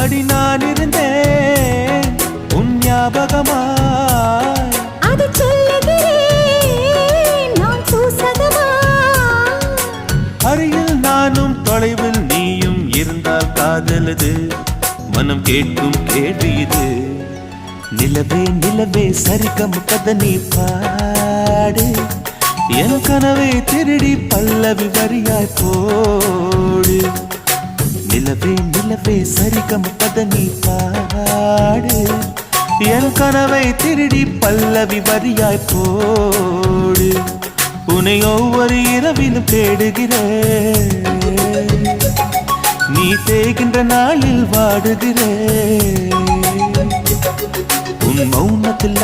அடி நான் இருந்தேன் உன் ஞாபகமாய், அது சொல்லுகிறேன் நான் சூசகமா. அருகில் நானும் தொலைவில் நீயும் இருந்தால் காதலது மனம் கேட்கும் கேள்வி இது. நிலவே நிலவே சரிகம கதை நீ பாடு, என் கனவை திருடி பல்லவி வரியாய் போடு. நிலவே நிலவே சரிகம கதை நீ பாடு, என் கனவை திருடி பல்லவி வரியாய் போடு. உன்னை ஒவ்வொரு இரவிலும் தேடுகிறேன், நீ தேகின்ற நாளில் வாடுகிறேன். உன் மௌனத்தில்